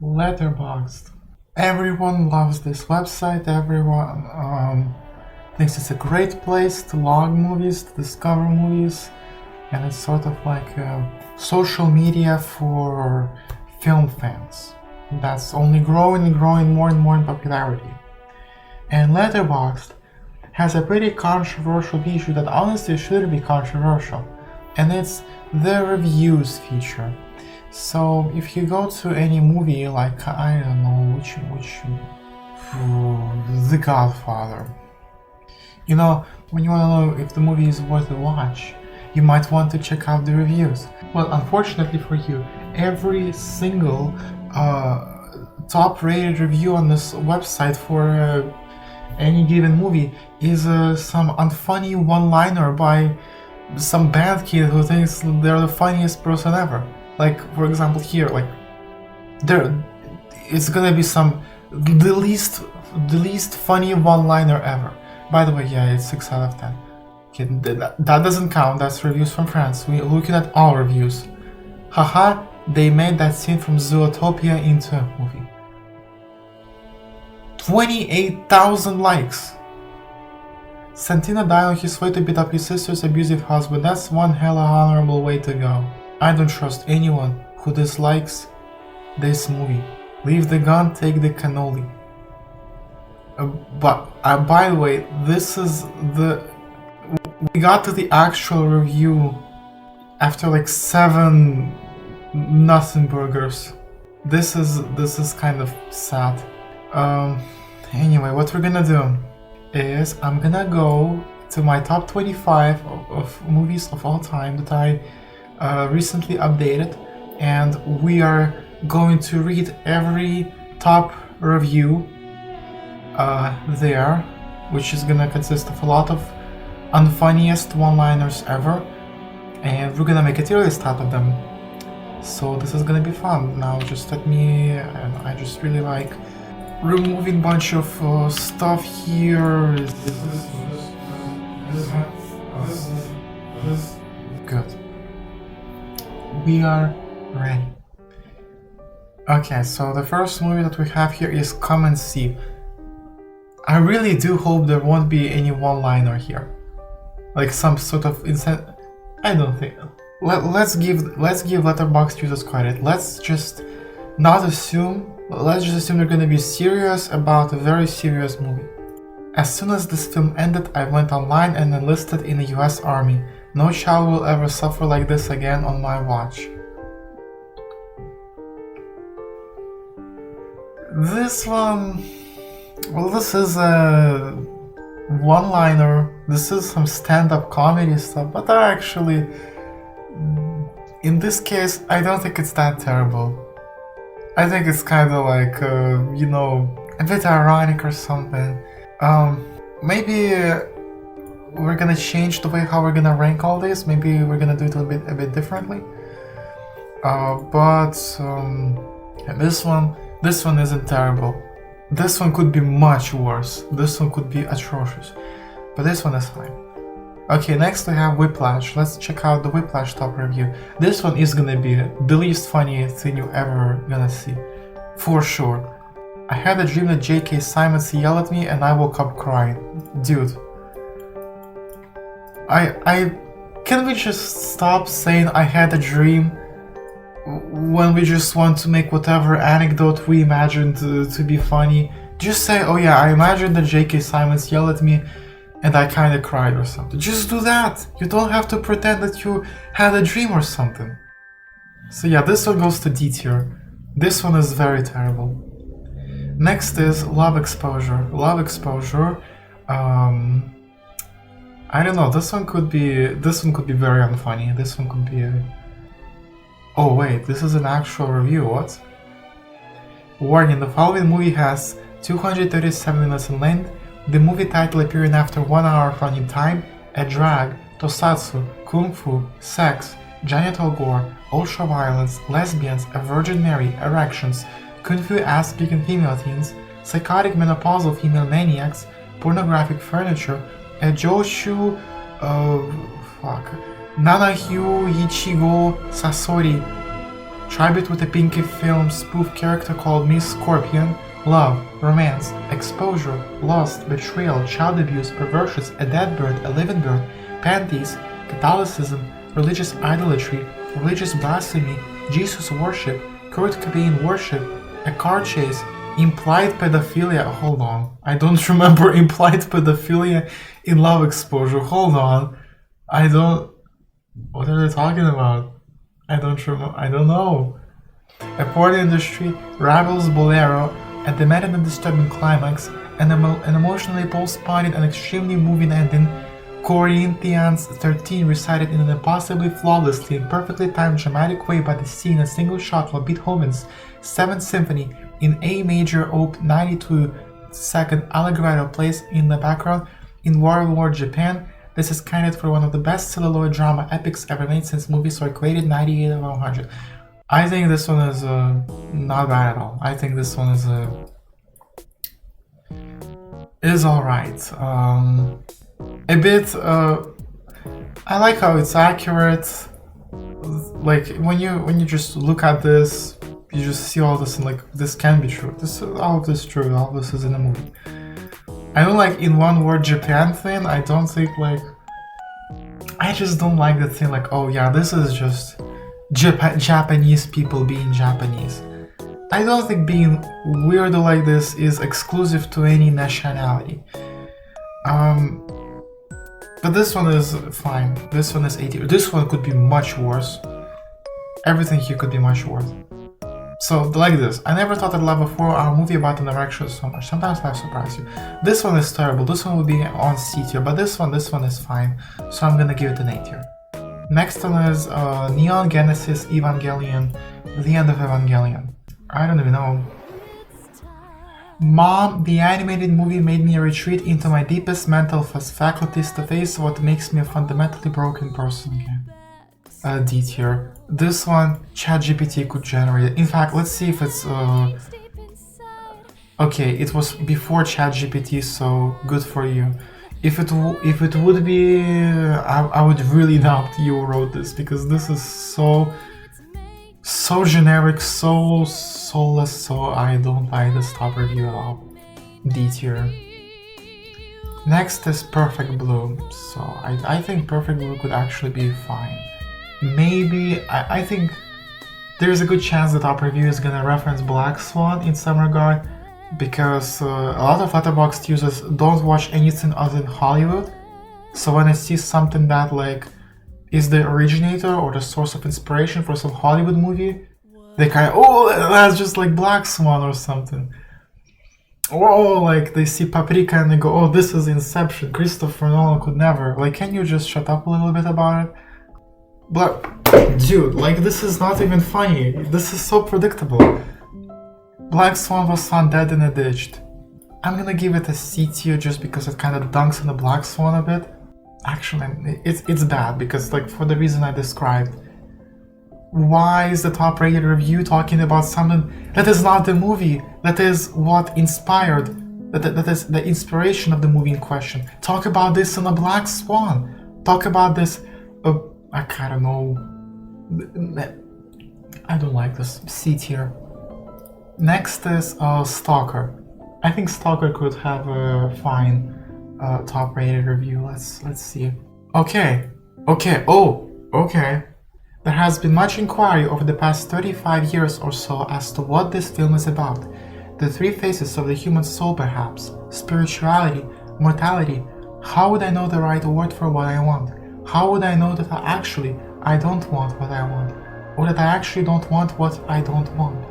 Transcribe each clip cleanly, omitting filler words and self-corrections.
Letterboxd. Everyone loves this website. Everyone thinks it's a great place to log movies, to discover movies, and it's sort of like social media for film fans. That's only growing and growing more and more in popularity. And Letterboxd has a pretty controversial feature that honestly shouldn't be controversial, and it's the reviews feature. So if you go to any movie, like I don't know which The Godfather, when you want to know if the movie is worth a watch, you might want to check out the reviews. Well, unfortunately for you, every single top-rated review on this website for any given movie is some unfunny one-liner by some bad kid who thinks they're the funniest person ever. Like, for example, here, it's gonna be the least funny one-liner ever. By the way, yeah, it's 6 out of 10. Okay, that doesn't count. That's reviews from France. We're looking at all reviews. Haha, they made that scene from Zootopia into a movie. 28,000 likes. Santino died on his way to beat up his sister's abusive husband. That's one hella honorable way to go. I don't trust anyone who dislikes this movie. Leave the gun, take the cannoli. By the way, we got to the actual review after like 7 nothing burgers. This is kind of sad. Anyway, what we're gonna do is I'm gonna go to my top 25 of movies of all time that I recently updated, and we are going to read every top review there, which is gonna consist of a lot of unfunniest one-liners ever, and we're gonna make a tier list out of them. So this is gonna be fun. Now just I just really like removing bunch of stuff here. Good. We are ready. Okay, so the first movie that we have here is Come and See. I really do hope there won't be any one-liner here, like some sort of I don't think. Let's give Letterboxd users credit. Let's just assume they're gonna be serious about a very serious movie. As soon as this film ended, I went online and enlisted in the US Army. No child will ever suffer like this again on my watch. This one... Well, this is a one-liner. This is some stand-up comedy stuff, but actually, in this case, I don't think it's that terrible. I think it's kind of like, a bit ironic or something. Maybe we're gonna change the way how we're gonna rank all this. Maybe we're gonna do it a bit differently. This one isn't terrible. This one could be much worse. This one could be atrocious. But this one is fine. Okay, next we have Whiplash. Let's check out the Whiplash top review. This one is gonna be the least funny thing you ever gonna see. For sure. I had a dream that J.K. Simmons yelled at me and I woke up crying. Dude. Can we just stop saying I had a dream when we just want to make whatever anecdote we imagined to be funny? Just say, oh yeah, I imagined that J.K. Simmons yelled at me and I kinda cried or something. Just do that! You don't have to pretend that you had a dream or something. So yeah, this one goes to D tier. This one is very terrible. Next is Love Exposure. Love Exposure, I don't know, this one could be very unfunny. This one could be Oh wait, this is an actual review, what? Warning, the following movie has 237 minutes in length, the movie title appearing after 1 hour running time, a drag, tosatsu, kung fu, sex, genital gore, ultra violence, lesbians, a Virgin Mary, erections, kung fu ass-kicking female teens, psychotic menopausal female maniacs, pornographic furniture, a Joshu, Nanahyu Ichigo Sasori, Tribute with a Pinky film spoof character called Miss Scorpion, love, romance, exposure, lust, betrayal, child abuse, perversions, a dead bird, a living bird, panties, Catholicism, religious idolatry, religious blasphemy, Jesus worship, Kurt Cobain worship, a car chase, implied pedophilia. Hold on, I don't remember implied pedophilia in Love Exposure. Hold on, I don't. What are they talking about? I don't know. A porn industry, Rebels Bolero, a demanding and disturbing climax, an emotionally postponed and extremely moving ending. Corinthians 13 recited in an impossibly flawlessly and perfectly timed dramatic way by the sea in a single shot while Beethoven's 7th Symphony in A major Op. 92 second Allegretto plays in the background in World War Japan. This is candidate for one of the best celluloid drama epics ever made since movies were created 98 of 100. I think this one is not bad at all. I think this one is alright. A bit, I like how it's accurate. Like when you just look at this, you just see all this and like this can be true. All of this is true. All of this is in a movie. I don't like in one word Japan thing. I don't think like I just don't like the thing like, oh yeah, this is just Japanese people being Japanese. I don't think being weirdo like this is exclusive to any nationality. But this one is fine. This one is 80. This one could be much worse. Everything here could be much worse. So, like this. I never thought I'd love a movie about an erection so much. Sometimes I surprise you. This one is terrible. This one would be on C tier. But this one is fine. So I'm gonna give it an A tier. Next one is Neon Genesis Evangelion. The End of Evangelion. I don't even know. Mom, the animated movie made me retreat into my deepest mental faculties to face what makes me a fundamentally broken person again. D tier. This one, ChatGPT could generate it. In fact, let's see if it's okay, it was before ChatGPT, so good for you. If it would be, I would really doubt you wrote this, because this is so generic, so soulless, so I don't buy this top review at all. D tier. Next is Perfect Blue. So I think Perfect Blue could actually be fine. Maybe, I think there's a good chance the top review is gonna reference Black Swan in some regard, because a lot of Letterboxd users don't watch anything other than Hollywood. So when I see something that like is the originator or the source of inspiration for some Hollywood movie, they kind of, oh, that's just like Black Swan or something. Or like they see Paprika and they go, oh, this is Inception, Christopher Nolan could never. Like, can you just shut up a little bit about it? But, dude, like this is not even funny. This is so predictable. Black Swan was found dead in a ditch. I'm gonna give it a C tier just because it kind of dunks on the Black Swan a bit. Actually, it's bad because, like, for the reason I described. Why is the top rated review talking about something that is not the movie, that is what inspired, that is the inspiration of the movie in question? Talk about this in a Black Swan. Talk about this, I don't know. I don't like this. C tier. Next is Stalker. I think Stalker could have a fine top rated review. Let's see. Okay. There has been much inquiry over the past 35 years or so as to what this film is about. The three faces of the human soul, perhaps. Spirituality, mortality. How would I know the right word for what I want? How would I know that I don't want what I want? Or that I actually don't want what I don't want?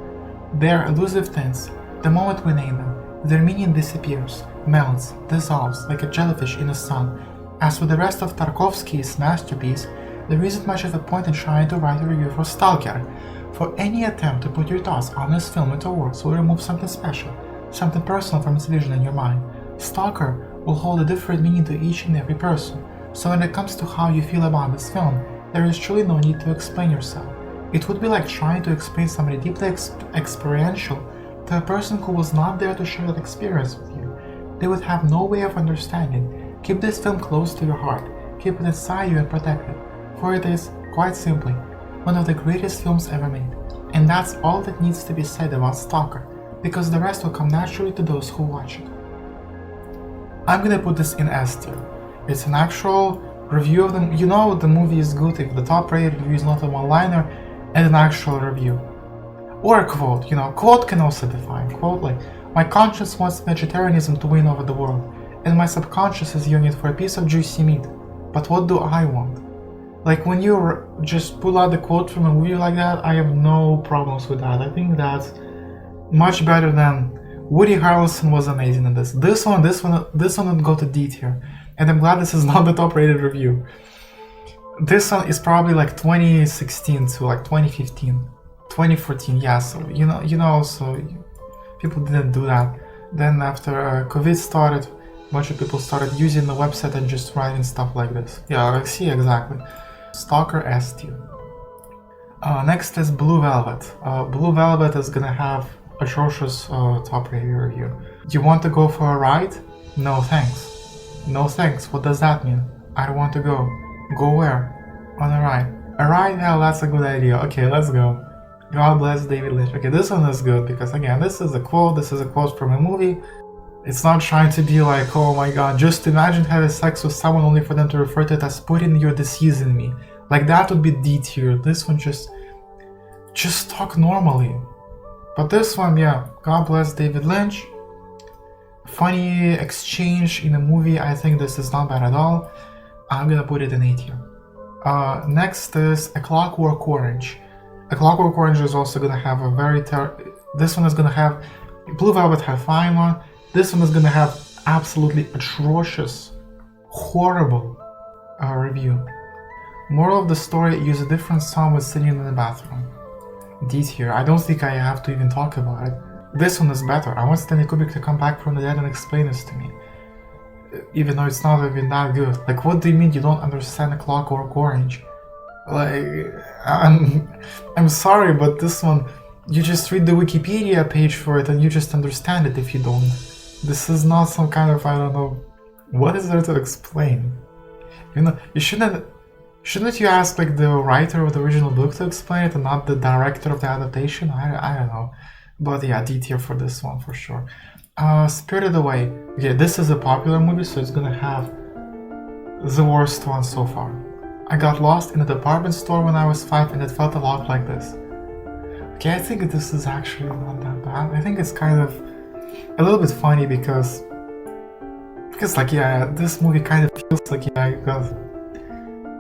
They're elusive things. The moment we name them, their meaning disappears, melts, dissolves like a jellyfish in the sun. As with the rest of Tarkovsky's masterpiece, there isn't much of a point in trying to write a review for Stalker, for any attempt to put your thoughts on this film into words will remove something special, something personal from its vision in your mind. Stalker will hold a different meaning to each and every person, so when it comes to how you feel about this film, there is truly no need to explain yourself. It would be like trying to explain something deeply experiential to a person who was not there to share that experience with you. They would have no way of understanding. Keep this film close to your heart, keep it inside you and protect it. For it is, quite simply, one of the greatest films ever made. And that's all that needs to be said about Stalker, because the rest will come naturally to those who watch it. I'm gonna put this in S tier. It's an actual review of them. You know the movie is good if the top rated review is not a one-liner and an actual review. Or a quote, quote can also be fine. Quote like, my conscience wants vegetarianism to win over the world, and my subconscious is yearning for a piece of juicy meat. But what do I want? Like when you just pull out the quote from a movie like that, I have no problems with that. I think that's much better than Woody Harrelson was amazing in this. This one would go to D tier. And I'm glad this is not the top rated review. This one is probably like 2016 to like 2015, 2014, yeah, so so people didn't do that. Then after COVID started, a bunch of people started using the website and just writing stuff like this. Yeah, I see exactly. Stalker S tier. Next is Blue Velvet. Blue Velvet is gonna have atrocious top rated review. You want to go for a ride? No thanks. No thanks, what does that mean? I don't want to go. Go where? On a ride. A ride? Hell, that's a good idea. Okay, let's go. God bless David Lynch. Okay, this one is good because again, this is a quote from a movie. It's not trying to be like, oh my god, just imagine having sex with someone only for them to refer to it as putting your disease in me. Like that would be D tier. This one just talk normally. But this one, yeah, God bless David Lynch. Funny exchange in a movie, I think this is not bad at all. I'm gonna put it in A tier. Next is A Clockwork Orange. A Clockwork Orange is also gonna have a very this one is gonna have Blue Velvet have fine one. This one is gonna have absolutely atrocious, horrible review. Moral of the story: use a different song when sitting in the bathroom. D tier. I don't think I have to even talk about it. This one is better. I want Stanley Kubrick to come back from the dead and explain this to me. Even though it's not even that good. Like, what do you mean you don't understand A Clockwork Orange? Like, I'm sorry, but this one, you just read the Wikipedia page for it and you just understand it if you don't. This is not some kind of, I don't know, what is there to explain? You shouldn't you ask like the writer of the original book to explain it and not the director of the adaptation? I don't know. But yeah, D tier for this one for sure. Spirited Away. Okay, this is a popular movie, so it's gonna have the worst one so far. I got lost in a department store when I was 5 and it felt a lot like this. Okay, I think this is actually not that bad. I think it's kind of a little bit funny because like, yeah, this movie kind of feels like, yeah, I got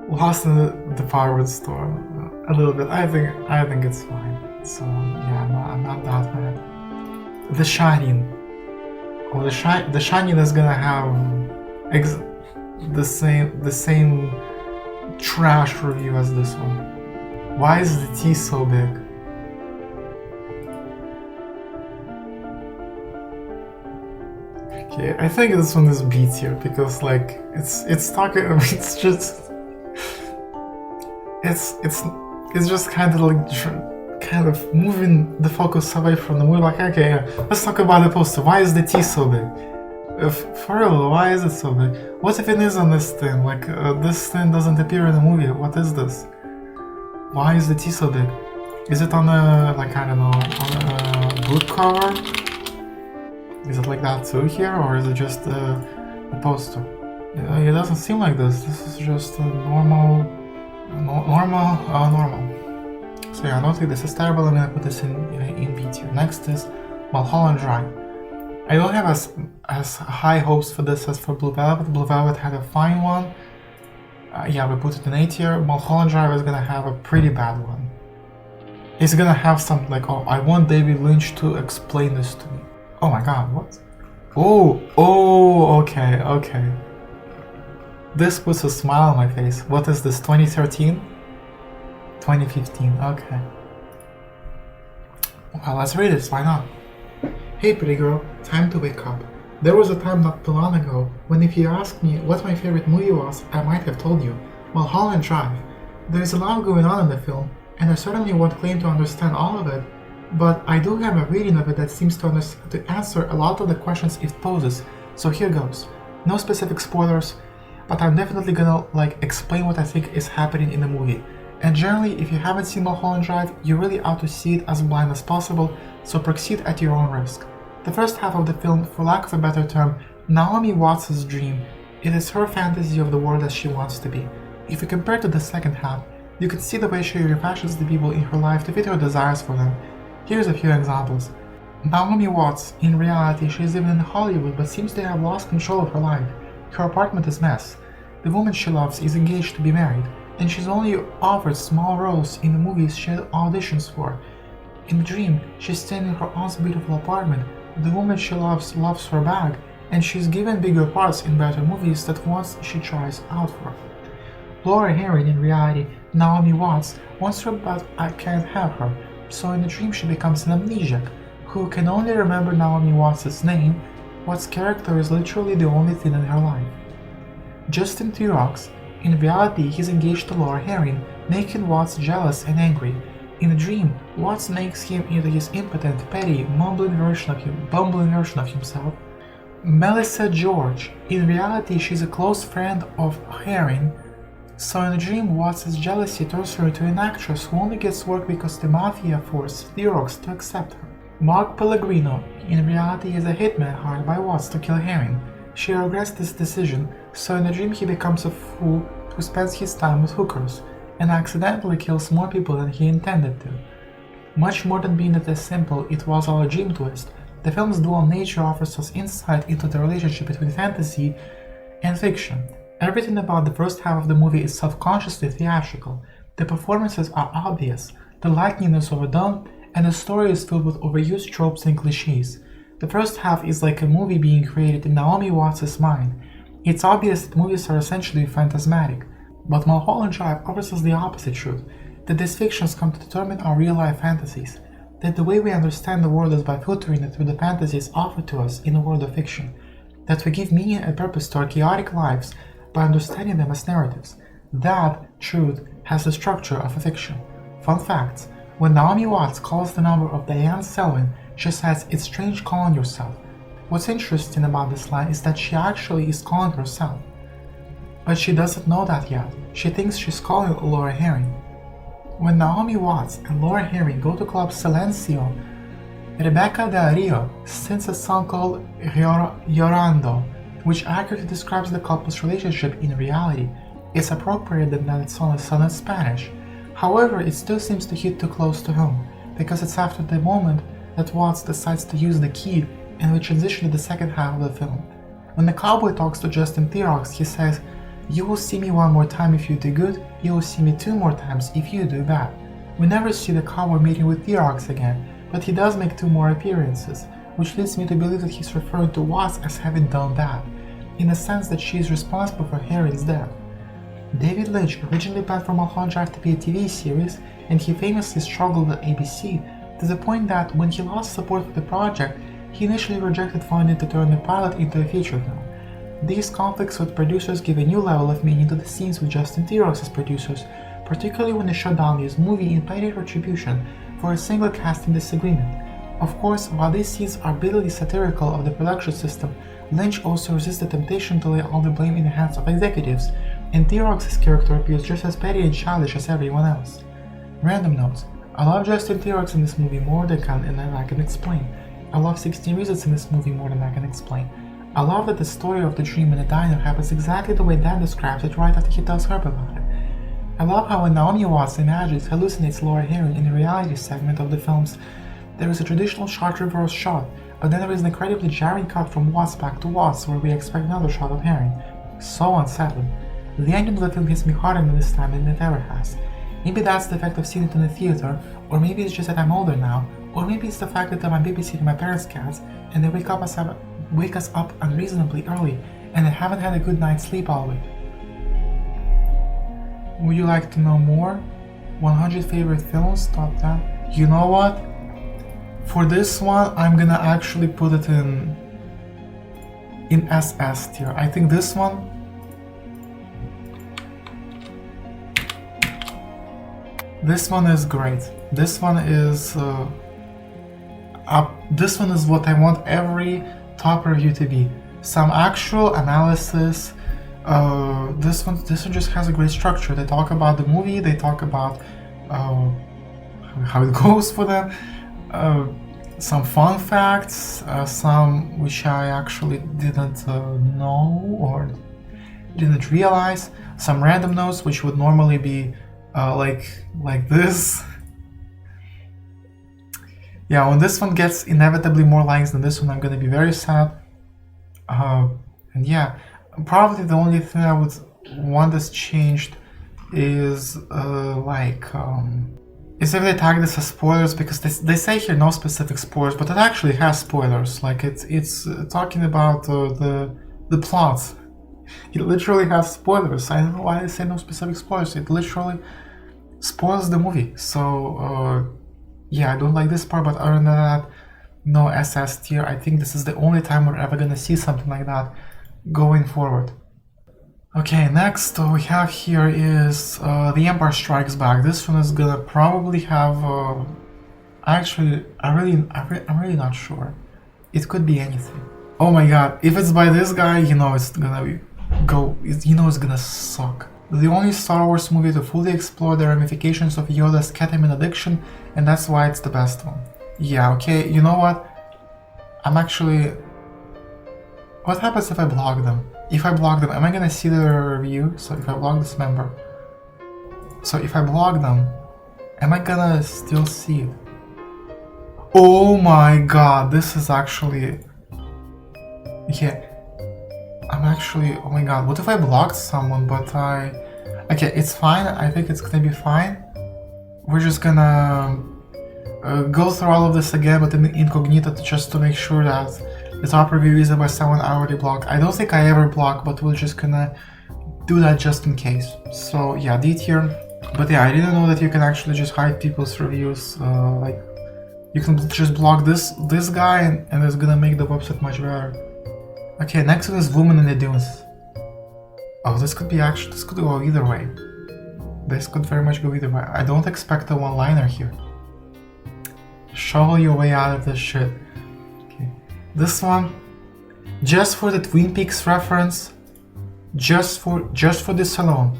lost in the department store a little bit. I think it's fine. So yeah, I'm not that bad. The Shining. Oh, The Shining is gonna have the same trash review as this one. Why is the T so big? Okay, I think this one is B tier because like it's talking. It's just kind of moving the focus away from the movie. Like, okay, let's talk about the poster. Why is the T so big? For real, why is it so big? What if it is on this thing? Like, this thing doesn't appear in the movie. What is this? Why is the T so big? Is it on a, like, I don't know, on a book cover? Is it like that too here, or is it just a poster? It doesn't seem like this. This is just a normal. So yeah, I don't think this is terrible. I'm gonna put this in B tier. Next is Mulholland Drive. I don't have as high hopes for this as for Blue Velvet. Blue Velvet had a fine one. Yeah, we put it in A tier. Mulholland Drive is gonna have a pretty bad one. It's gonna have something like, oh, I want David Lynch to explain this to me. Oh my god, what? Oh, okay. This puts a smile on my face. What is this, 2013? 2015, okay. Well, let's read it, why not? Hey pretty girl, time to wake up. There was a time not too long ago when if you asked me what my favorite movie was, I might have told you. Mulholland Drive. There is a lot going on in the film, and I certainly won't claim to understand all of it, but I do have a reading of it that seems to answer a lot of the questions it poses, so here goes. No specific spoilers, but I'm definitely gonna explain what I think is happening in the movie. And generally, if you haven't seen Mulholland Drive, you really ought to see it as blind as possible, so proceed at your own risk. The first half of the film, for lack of a better term, Naomi Watts' dream. It is her fantasy of the world as she wants to be. If you compare to the second half, you can see the way she refashions the people in her life to fit her desires for them. Here's a few examples. Naomi Watts, in reality, she is living in Hollywood but seems to have lost control of her life. Her apartment is a mess. The woman she loves is engaged to be married, and she's only offered small roles in the movies she had auditions for. In the dream, she's staying in her aunt's beautiful apartment. The woman she loves her back, and she's given bigger parts in better movies that once she tries out for. Laura Herring, in reality, Naomi Watts, wants her but I can't have her, so in the dream she becomes an amnesiac, who can only remember Naomi Watts' name. Watts' character is literally the only thing in her life. Justin Theroux, in reality he's engaged to Laura Herring, making Watts jealous and angry. In the dream, Watts makes him into his impotent, petty, bumbling version of himself. Melissa George, in reality she's a close friend of Herring, so in the dream Watts' jealousy turns her into an actress who only gets work because the mafia forced Theroux to accept her. Mark Pellegrino, in reality is a hitman hired by Watts to kill Herring. She regrets this decision, so in the dream he becomes a fool who spends his time with hookers, and accidentally kills more people than he intended to. Much more than being that simple, it was all a dream twist. The film's dual nature offers us insight into the relationship between fantasy and fiction. Everything about the first half of the movie is self-consciously theatrical. The performances are obvious, the lighting is overdone, and the story is filled with overused tropes and cliches. The first half is like a movie being created in Naomi Watts' mind. It's obvious that movies are essentially phantasmatic, but Mulholland Drive offers us the opposite truth, that these fictions come to determine our real-life fantasies, that the way we understand the world is by filtering it through the fantasies offered to us in the world of fiction, that we give meaning and purpose to our chaotic lives by understanding them as narratives. That truth has the structure of a fiction. Fun facts: when Naomi Watts calls the number of Diane Selwyn, she says, "It's strange calling yourself." What's interesting about this line is that she actually is calling herself. But she doesn't know that yet. She thinks she's calling Laura Herring. When Naomi Watts and Laura Herring go to Club Silencio, Rebecca Del Rio sings a song called Llorando, which accurately describes the couple's relationship in reality. It's appropriate that it's only sung in Spanish. However, it still seems to hit too close to home, because it's after the moment that Watts decides to use the key, and we transition to the second half of the film. When the cowboy talks to Justin Theroux, he says, "You will see me one more time if you do good, you will see me 2 more times if you do bad." We never see the cowboy meeting with Theroux again, but he does make 2 more appearances, which leads me to believe that he's referring to Watts as having done bad, in the sense that she is responsible for Herring's death. David Lynch originally planned for Mulholland Drive to be a TV series, and he famously struggled at ABC, to the point that when he lost support for the project, he initially rejected funding to turn the pilot into a feature film. These conflicts with producers give a new level of meaning to the scenes with Justin Theroux as producers, particularly when they shut down his movie in petty retribution for a single casting disagreement. Of course, while these scenes are bitterly satirical of the production system, Lynch also resists the temptation to lay all the blame in the hands of executives, and Theroux' character appears just as petty and childish as everyone else. Random notes: I love Justin Theroux in this movie more than I can explain. I love 16 Reasons in this movie more than I can explain. I love that the story of the dream in the diner happens exactly the way Dan describes it right after he tells Herb about it. I love how when Naomi Watts imagines hallucinates Laura Herring in the reality segment of the films, there is a traditional shot reverse shot, but then there is an incredibly jarring cut from Watts back to Watts where we expect another shot of Herring. So unsettling. The ending of the film hits me harder this time than it ever has. Maybe that's the effect of seeing it in the theater, or maybe it's just that I'm older now, or maybe it's the fact that I'm babysitting my parents' cats and they wake us up unreasonably early and I haven't had a good night's sleep all week. Would you like to know more? 100 favorite films, top 10? You know what? For this one, I'm gonna actually put it in SS tier. I think this one is great. This one is what I want every top review to be. Some actual analysis, This one just has a great structure. They talk about the movie, they talk about how it goes for them, some fun facts, some which I actually didn't know or didn't realize, some random notes which would normally be like this. Yeah, when this one gets inevitably more likes than this one, I'm gonna be very sad. And yeah, probably the only thing I would want this changed is is if they tag this as spoilers, because they say here no specific spoilers, but it actually has spoilers. Like it's talking about the plot. It literally has spoilers. I don't know why they say no specific spoilers. It literally spoils the movie. So yeah, I don't like this part, but other than that, no SS tier. I think this is the only time we're ever gonna see something like that going forward. Okay, next we have here is The Empire Strikes Back. This one is gonna probably have. Actually, I'm really not sure. It could be anything. Oh my god! If it's by this guy, you know it's gonna it's gonna suck. The only Star Wars movie to fully explore the ramifications of Yoda's ketamine addiction, and that's why it's the best one. Yeah. Okay. You know what? I'm actually. What happens if I block them? If I block them, am I gonna see the review? So if I block this member, so if I block them, am I gonna still see it? Oh my god, this is actually... Yeah, I'm actually... Oh my god, what if I blocked someone, but I... Okay, it's fine, I think it's gonna be fine. We're just gonna go through all of this again, but in incognito, just to make sure that the top review is by someone I already blocked. I don't think I ever block, but we're just gonna do that just in case. So yeah, D tier. But yeah, I didn't know that you can actually just hide people's reviews. Like, you can just block this guy, and it's gonna make the website much better. Okay, next one is Woman in the Dunes. Oh, this could go either way. This could very much go either way. I don't expect a one-liner here. Shovel your way out of this shit. This one, just for the Twin Peaks reference, just for this alone.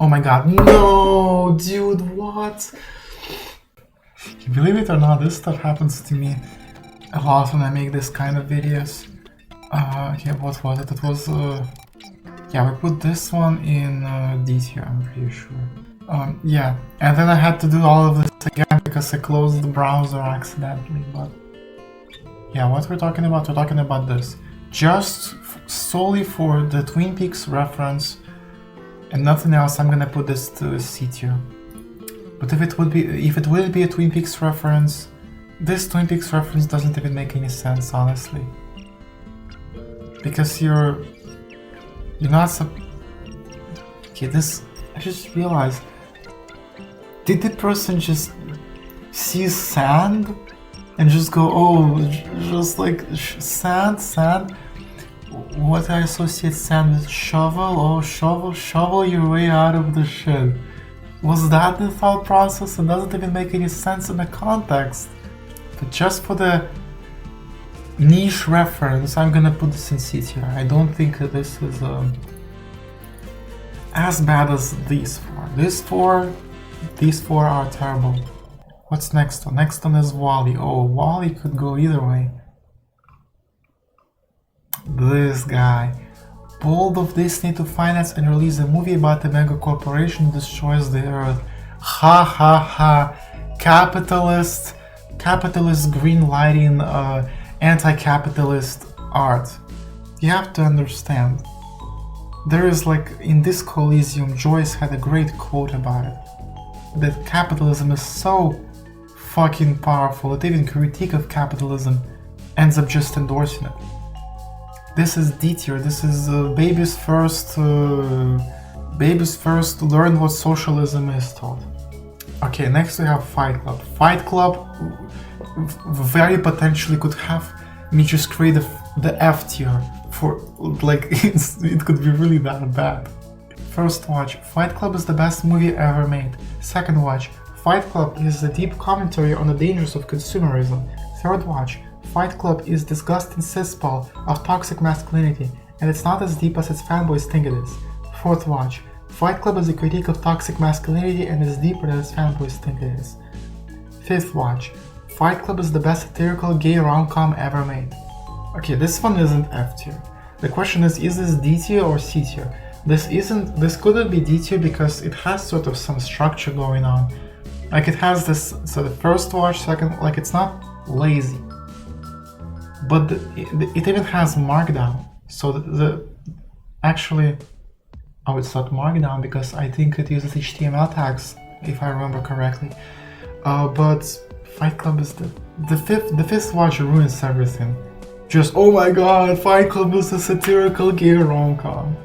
Oh my god, no, dude, what? You believe it or not, this stuff happens to me a lot when I make this kind of videos. Okay, what was it? It was, yeah, we put this one in D tier, I'm pretty sure. Yeah, and then I had to do all of this again because I closed the browser accidentally, but... Yeah, what we're talking about this. Just solely for the Twin Peaks reference and nothing else, I'm gonna put this to C tier. But if it will be a Twin Peaks reference, this Twin Peaks reference doesn't even make any sense, honestly. Because you're not okay, this, I just realized, did the person just see sand? And just go, oh, just like sand. What I associate sand with? Shovel? Oh, shovel your way out of the shit. Was that the thought process? It doesn't even make any sense in the context. But just for the niche reference, I'm gonna put this in C tier. I don't think that this is as bad as these four. These four are terrible. What's next one? Next one is Wall-E. Oh, Wall-E could go either way. This guy. Bold of Disney to finance and release a movie about a mega corporation destroys the earth. Ha ha ha. Capitalist green lighting, anti-capitalist art. You have to understand. There is like, in this Coliseum, Joyce had a great quote about it. That capitalism is so fucking powerful that even critique of capitalism ends up just endorsing it. This is D tier. This is baby's first to learn what socialism is taught. Okay, next we have Fight Club. Fight Club very potentially could have me just create the F tier for, like, it could be really that bad. First watch, Fight Club is the best movie ever made. Second watch, Fight Club is a deep commentary on the dangers of consumerism. Third watch, Fight Club is disgusting cesspool of toxic masculinity, and it's not as deep as its fanboys think it is. Fourth watch. Fight Club is a critique of toxic masculinity and is deeper than its fanboys think it is. Fifth watch. Fight Club is the best satirical gay rom-com ever made. Okay, this one isn't F tier. The question is this D tier or C tier? This couldn't be D tier because it has sort of some structure going on. Like it has this, so the first watch, second, like it's not lazy. But it even has markdown. So actually, oh, it's not markdown because I think it uses HTML tags, if I remember correctly. But Fight Club is the fifth watch ruins everything. Just, oh my god, Fight Club is a satirical gay rom-com.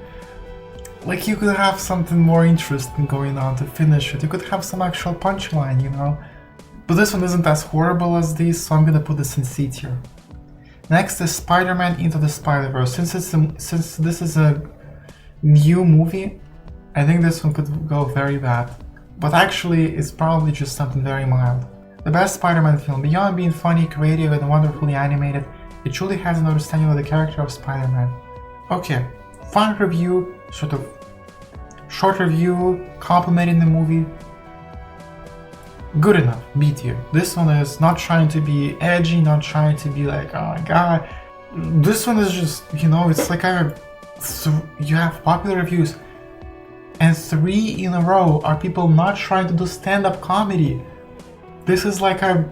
Like, you could have something more interesting going on to finish it. You could have some actual punchline, you know? But this one isn't as horrible as these, so I'm gonna put this in C tier. Next is Spider-Man Into the Spider-Verse. Since this is a new movie, I think this one could go very bad. But actually, it's probably just something very mild. The best Spider-Man film, beyond being funny, creative, and wonderfully animated, it truly has an understanding of the character of Spider-Man. Okay, fun review, sort of short review, complimenting the movie. Good enough, B tier. This one is not trying to be edgy, not trying to be like, oh my god. This one is just, you know, it's like you have popular reviews, and 3 in a row are people not trying to do stand-up comedy. This is like I'm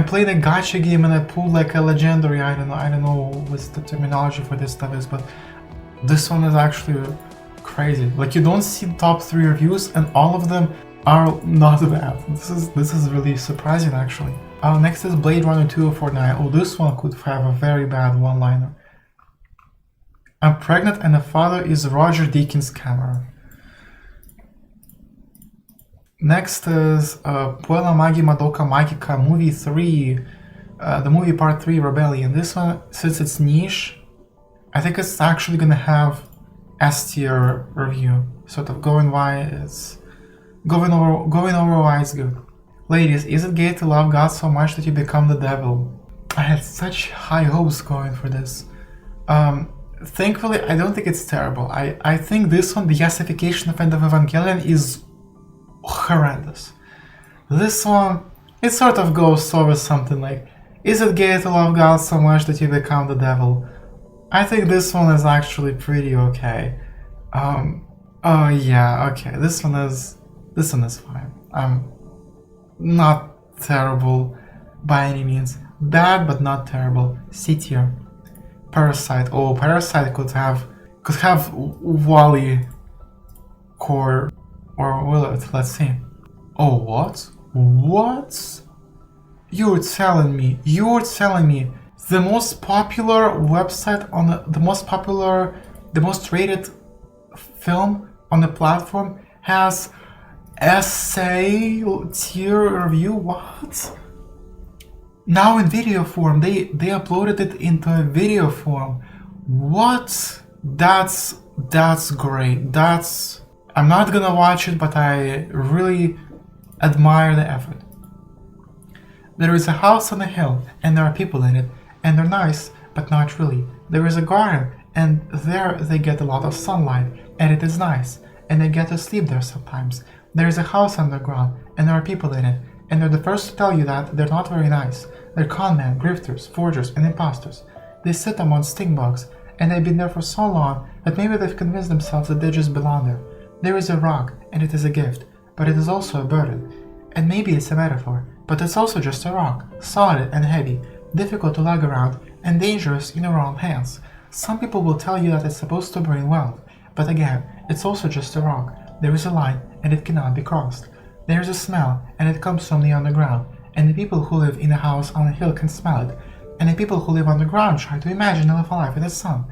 playing a gacha game and I pulled like a legendary, I don't know what the terminology for this stuff is, but this one is actually crazy. Like, you don't see the top 3 reviews and all of them are not bad. This is really surprising actually. Next is Blade Runner 2049. Oh, this one could have a very bad one-liner. I'm pregnant and the father is Roger Deakins Cameron. Next is Puella Magi Madoka Magica Movie 3, the movie Part 3 Rebellion. This one, since it's niche, I think it's actually gonna have S tier review. Sort of going over why it's good. Ladies, is it gay to love God so much that you become the devil? I had such high hopes going for this. Thankfully, I don't think it's terrible. I think this one, the yassification of End of Evangelion, is horrendous. This one, it sort of goes over something like, is it gay to love God so much that you become the devil? I think this one is actually pretty okay. Oh yeah, okay, this one is fine. Not terrible by any means. Bad but not terrible. C tier. Parasite. Oh, Parasite could have Wally core, or will it? Let's see. Oh, what? What? You're telling me the most popular website on the most rated film on the platform has essay tier review? What? Now in video form, they uploaded it into a video form. What? That's great. I'm not gonna watch it, but I really admire the effort. There is a house on a hill, and there are people in it, and they're nice, but not really. There is a garden, and there they get a lot of sunlight, and it is nice, and they get to sleep there sometimes. There is a house underground, and there are people in it, and they're the first to tell you that they're not very nice. They're conmen, grifters, forgers, and imposters. They sit among stink bugs, and they've been there for so long that maybe they've convinced themselves that they just belong there. There is a rock, and it is a gift, but it is also a burden. And maybe it's a metaphor, but it's also just a rock, solid and heavy, difficult to lug around, and dangerous in the wrong hands. Some people will tell you that it's supposed to bring wealth, but again, it's also just a rock. There is a line, and it cannot be crossed. There is a smell, and it comes from the underground, and the people who live in a house on a hill can smell it, and the people who live underground try to imagine a life in the sun,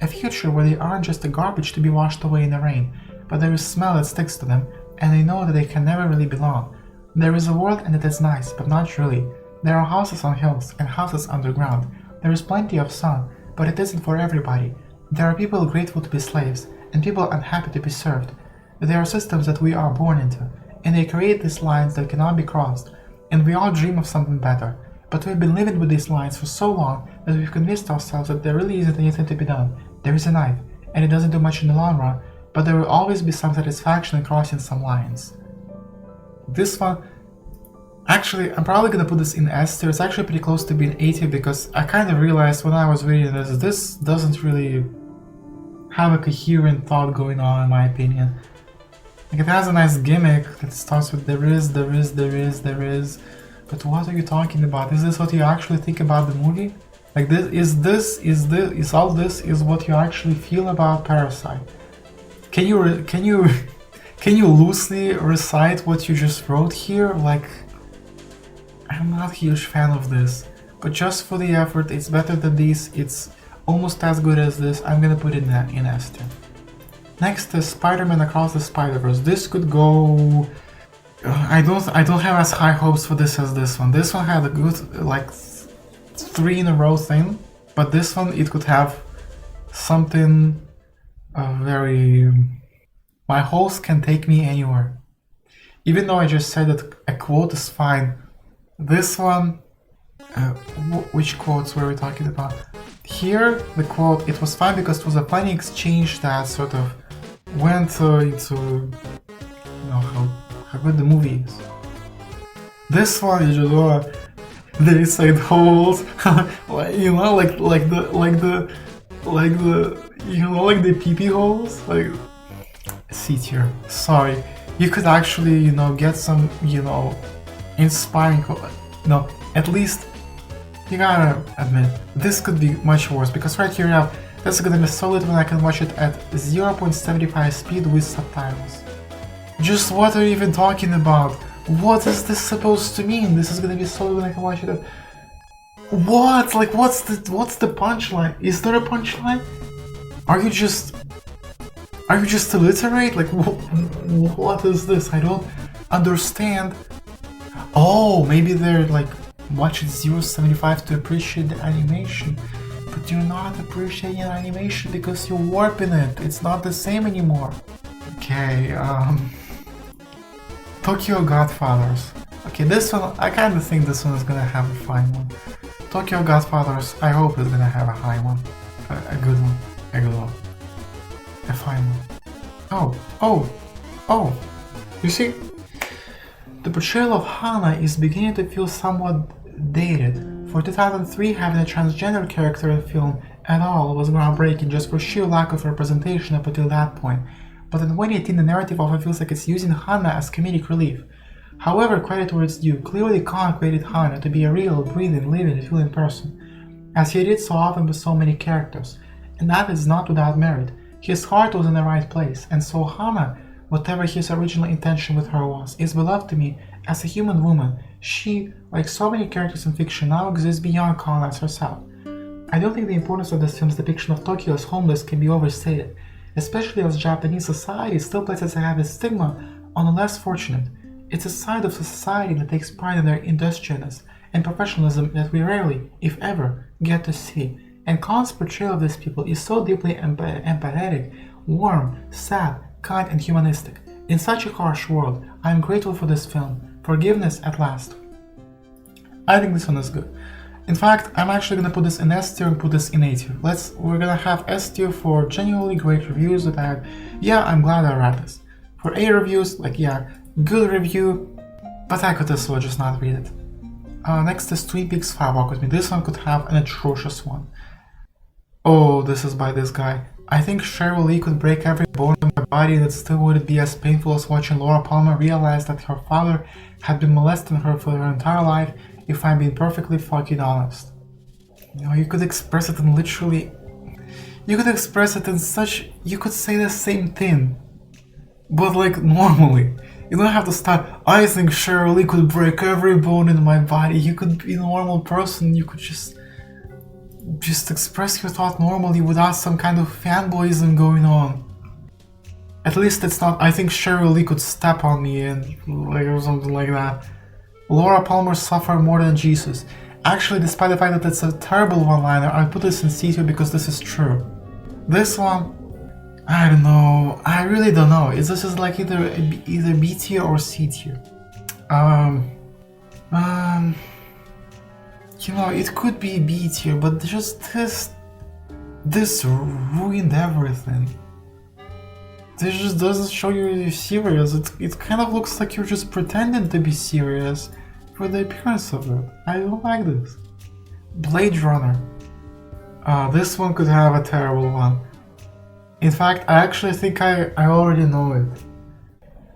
a future where they aren't just a garbage to be washed away in the rain, but there is smell that sticks to them, and they know that they can never really belong. There is a world and it is nice, but not really. There are houses on hills and houses underground. There is plenty of sun, but it isn't for everybody. There are people grateful to be slaves, and people unhappy to be served. There are systems that we are born into, and they create these lines that cannot be crossed, and we all dream of something better. But we've been living with these lines for so long that we've convinced ourselves that there really isn't anything to be done. There is a knife, and it doesn't do much in the long run, but there will always be some satisfaction in crossing some lines. This one, actually, I'm probably gonna put this in S tier. It's actually pretty close to being A tier because I kind of realized when I was reading this doesn't really have a coherent thought going on, in my opinion. Like, it has a nice gimmick that starts with there is, but what are you talking about? Is this what you actually think about the movie? Like, is all this is what you actually feel about Parasite? Can you loosely recite what you just wrote here? Like, I'm not a huge fan of this, but just for the effort, it's better than this. It's almost as good as this. I'm gonna put it in S tier. Next is Spider-Man Across the Spider-Verse. This could go. I don't have as high hopes for this as this one. This one had a good like 3 in a row thing, but this one it could have something very. My host can take me anywhere. Even though I just said that a quote is fine, this one. Which quotes were we talking about? Here, the quote, it was fine because it was a funny exchange that sort of went into, you know, how good the movie is. This one, you know, they said holes, you know, like the pee-pee holes, like C tier. Sorry, you could actually, you know, get some, you know, inspiring, no, at least. You gotta admit, this could be much worse, because right here now, this is gonna be solid when I can watch it at 0.75 speed with subtitles. Just what are you even talking about? What is this supposed to mean? This is gonna be solid when I can watch it at... What? Like, what's the punchline? Is there a punchline? Are you just illiterate? Like, what is this? I don't understand. Oh, maybe they're like... watch it 0.75 to appreciate the animation, but you're not appreciating animation because you're warping it. It's not the same anymore. Okay, Tokyo Godfathers. Okay, this one, I kind of think this one is gonna have a fine one. Tokyo Godfathers, I hope it's gonna have a high one. A good one. A good one. A fine one. Oh! You see? The portrayal of Hana is beginning to feel somewhat dated. For 2003, having a transgender character in film at all was groundbreaking just for sheer lack of representation up until that point. But in 2018, the narrative often feels like it's using Hana as comedic relief. However, credit where it's due, clearly Khan created Hana to be a real, breathing, living, feeling person, as he did so often with so many characters. And that is not without merit. His heart was in the right place, and so Hana, whatever his original intention with her was, is beloved to me as a human woman. She, like so many characters in fiction, now exists beyond Khan as herself. I don't think the importance of this film's depiction of Tokyo as homeless can be overstated, especially as Japanese society still places a heavy stigma on the less fortunate. It's a side of society that takes pride in their industriousness and professionalism that we rarely, if ever, get to see, and Khan's portrayal of these people is so deeply empathetic, warm, sad, kind and humanistic. In such a harsh world, I am grateful for this film. Forgiveness at last. I think this one is good. In fact, I'm actually gonna put this in S tier and put this in A tier. We're gonna have S tier for genuinely great reviews that I had. Yeah, I'm glad I read this. For A reviews, like yeah, good review, but I could as well just not read it. Next is Twin Peaks 5 Walk With Me. This one could have an atrocious one. Oh, this is by this guy. I think Sheryl Lee could break every bone in my body and it still wouldn't be as painful as watching Laura Palmer realize that her father had been molesting her for her entire life, if I'm being perfectly fucking honest. You know, you could express it in literally... You could express it in such... You could say the same thing, but like normally. You don't have to start, I think Sheryl Lee could break every bone in my body. You could be a normal person, you could just express your thought normally without some kind of fanboyism going on. At least it's not, I think Sheryl Lee could step on me and like or something like that. Laura Palmer suffered more than Jesus. Actually, despite the fact that it's a terrible one-liner, I put this in C tier because this is true. This one, I don't know. I really don't know. This is like either B tier or C tier. You know, it could be B tier, but just this ruined everything. this just doesn't show you're serious. It kind of looks like you're just pretending to be serious for the appearance of it. I don't like this. Blade Runner. This one could have a terrible one. In fact, I actually think I already know it.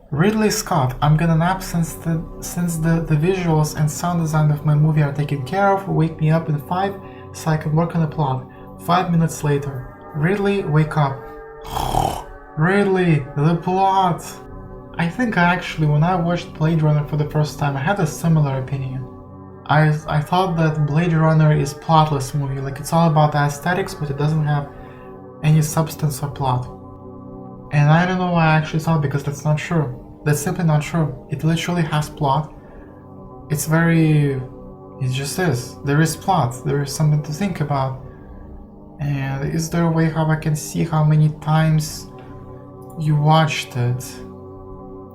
Ridley Scott. I'm gonna nap since the visuals and sound design of my movie are taken care of. Wake me up in 5 so I can work on the plot. 5 minutes later. Ridley, wake up. Ridley, the plot. I think when I watched Blade Runner for the first time, I had a similar opinion. I thought that Blade Runner is plotless movie, like it's all about the aesthetics, but it doesn't have any substance or plot. And I don't know why I actually thought, because that's not true. That's simply not true. It literally has plot. It just is. There is plot. There is something to think about. And is there a way how I can see how many times you watched it?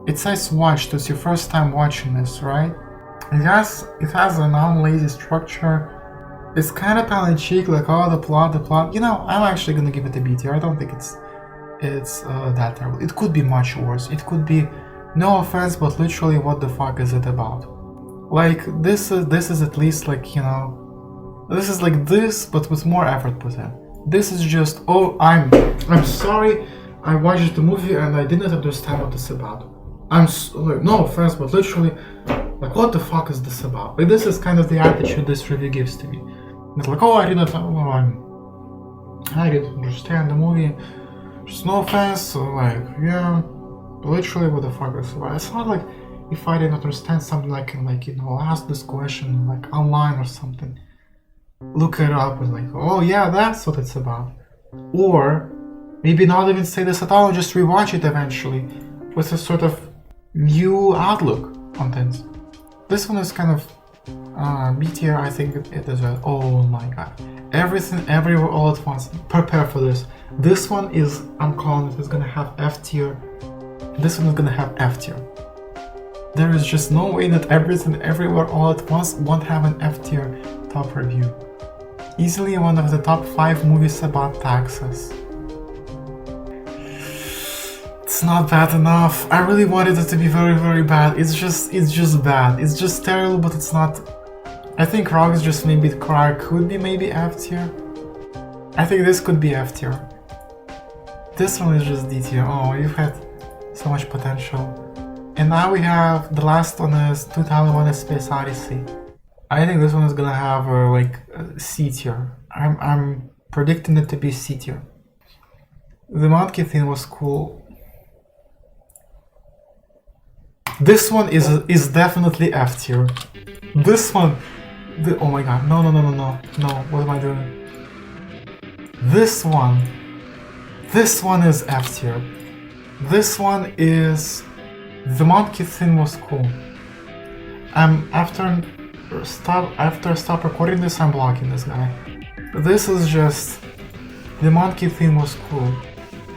It says watched. It's your first time watching this, right? It has a non-lazy structure. It's kind of tongue-in-cheek, like, oh, the plot. You know, I'm actually gonna give it a B tier. I don't think it's that terrible. It could be much worse. It could be, no offense, but literally, what the fuck is it about? Like, this is at least, like, you know, this is like this, but with more effort put in. This is just, oh, I'm sorry, I watched the movie and I didn't understand what it's about. Like, no offense, but literally, like, what the fuck is this about? Like, this is kind of the attitude this review gives to me. It's like, oh, I didn't understand the movie. Just no offense, so like, yeah, literally, what the fuck is it about? It's not like if I didn't understand something, I can, like, you know, ask this question like online or something. Look it up and like, oh yeah, that's what it's about. Or maybe not even say this at all, just rewatch it eventually with a sort of new outlook on things. This one is kind of B tier. I think it is a, oh my god. Everything, everywhere, all at once. Prepare for this. This one is, I'm calling it, is gonna have F tier. This one is gonna have F tier. There is just no way that Everything, Everywhere, All at Once won't have an F tier top review. Easily one of the top 5 movies about taxes. It's not bad enough. I really wanted it to be very, very bad. It's just bad. It's just terrible, but it's not. I think Rocks just maybe Cry could be maybe F tier. I think this could be F tier. This one is just D tier. Oh, you've had so much potential. And now we have, the last one is 2001: A Space Odyssey. I think this one is gonna have like a C tier. I'm predicting it to be C tier. The monkey thing was cool. This one is definitely F tier. This one, oh my god, no, what am I doing? This one is F tier. This one is, the monkey thing was cool. After stop recording this, I'm blocking this guy. This is just, the monkey thing was cool.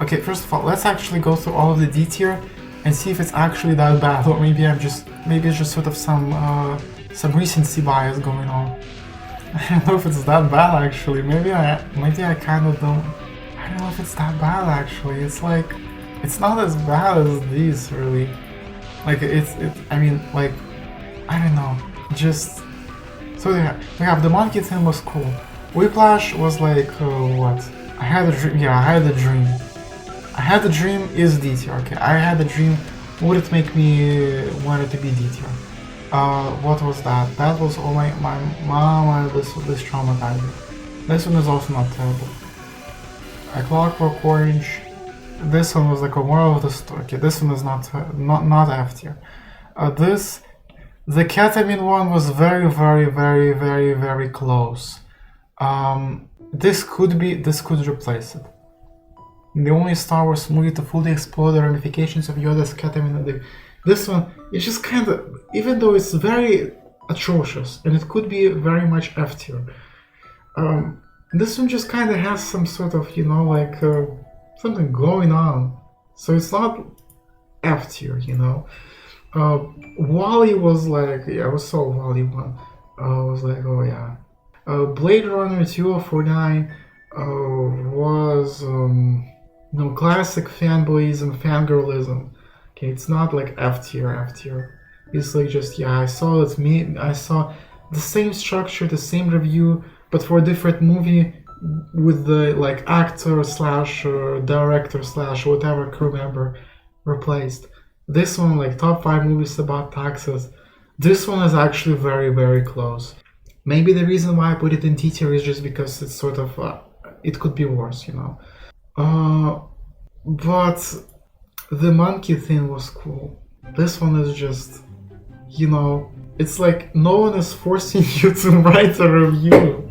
Okay, first of all, let's actually go through all of the D tier and see if it's actually that bad, or maybe it's just sort of some recency bias going on. I don't know if it's that bad actually. Maybe I kind of don't. I don't know if it's that bad actually. It's like, it's not as bad as these really. Like I mean, like, I don't know. Just so yeah, we have the monkey thing was cool. Whiplash was like what? I had a dream. Yeah, I had a dream. I had a dream is D tier. Okay, I had a dream. Would it make me want it to be D tier? What was that? That was, oh my mom, this traumatized me. This one is also not terrible. A Clockwork Orange. This one was like a moral of the story. Okay, this one is not F tier. The ketamine one was very, very, very, very, very close. This could replace it. The only Star Wars movie to fully explore the ramifications of Yoda's ketamine. This one, it's just kind of, even though it's very atrocious and it could be very much F tier, this one just kind of has some sort of, you know, like something going on. So it's not F tier, you know. Wall-E was like, yeah, I saw Wall-E one. I was like, oh yeah. Blade Runner 2049 was classic fanboyism, fangirlism. Okay, it's not like F tier. It's like just, yeah, I saw I saw the same structure, the same review, but for a different movie with the like actor slash director slash whatever crew member replaced. This one, like top 5 movies about taxes, this one is actually very, very close. Maybe the reason why I put it in T tier is just because it's sort of, it could be worse, But the monkey thing was cool. This one is just, it's like no one is forcing you to write a review.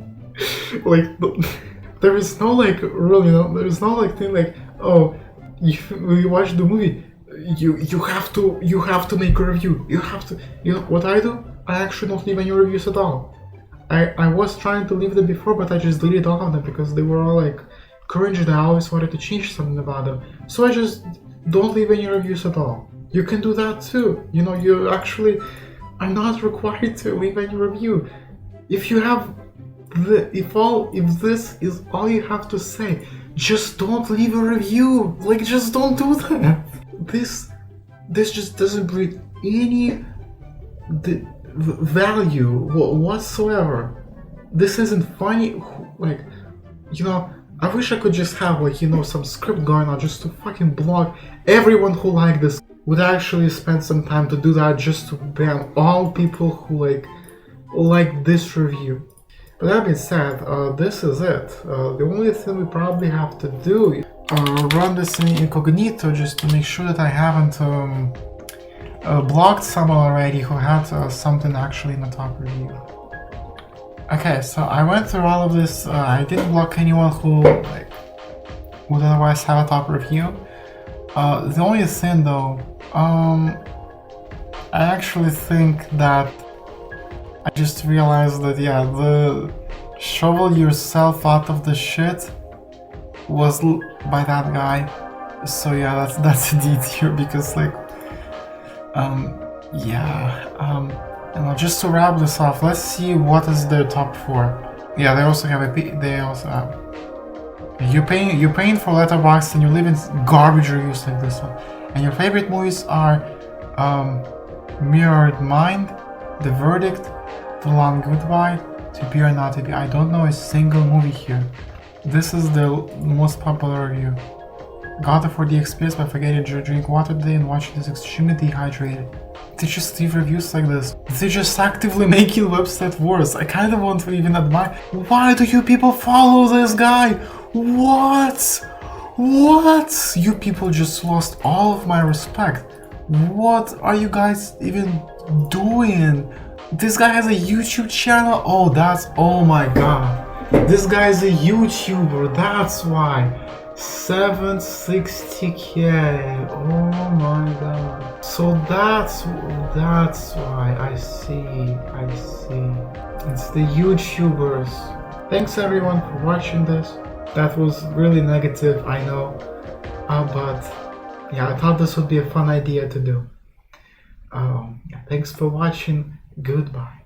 Like, there is no like really, there is no like thing like, oh, you watch the movie, you have to make a review. You have to. What I do? I actually don't leave any reviews at all. I was trying to leave them before, but I just deleted all of them because they were all like cringe and I always wanted to change something about them. So I just don't leave any reviews at all. You can do that too. You actually are not required to leave any review. If you have if this is all you have to say, just don't leave a review. Like, just don't do that. This just doesn't bring any value whatsoever. This isn't funny. Like, I wish I could just have like, some script going on just to fucking block everyone who liked this. Would actually spend some time to do that just to ban all people who like this review. But that being said, this is it. The only thing we probably have to do is run this in incognito just to make sure that I haven't blocked someone already who had something actually in the top review. Okay, so I went through all of this. I didn't block anyone who would otherwise have a top review. The only thing though, I actually think that I just realized that, yeah, the shovel yourself out of the shit was by that guy. So yeah, that's a D tier because just to wrap this off, let's see what is their top 4. Yeah, they also have you're paying for Letterboxd and you live in garbage reviews like this one. And your favorite movies are Mirrored Mind, The Verdict, The Long Goodbye, To Be or Not to Be. I don't know a single movie here. This is the most popular review. Got it for the experience by forgetting to drink water today and watching this extremely dehydrated. They just leave reviews like this. They're just actively making the website worse. I kind of want to even admire. Why do you people follow this guy? What? You people just lost all of my respect. What are you guys even doing? This guy has a YouTube channel? Oh my god. This guy is a YouTuber, that's why. 760k, oh my god. So that's why, I see. It's the YouTubers. Thanks everyone for watching this. That was really negative, I know. But yeah, I thought this would be a fun idea to do. Thanks for watching. Goodbye.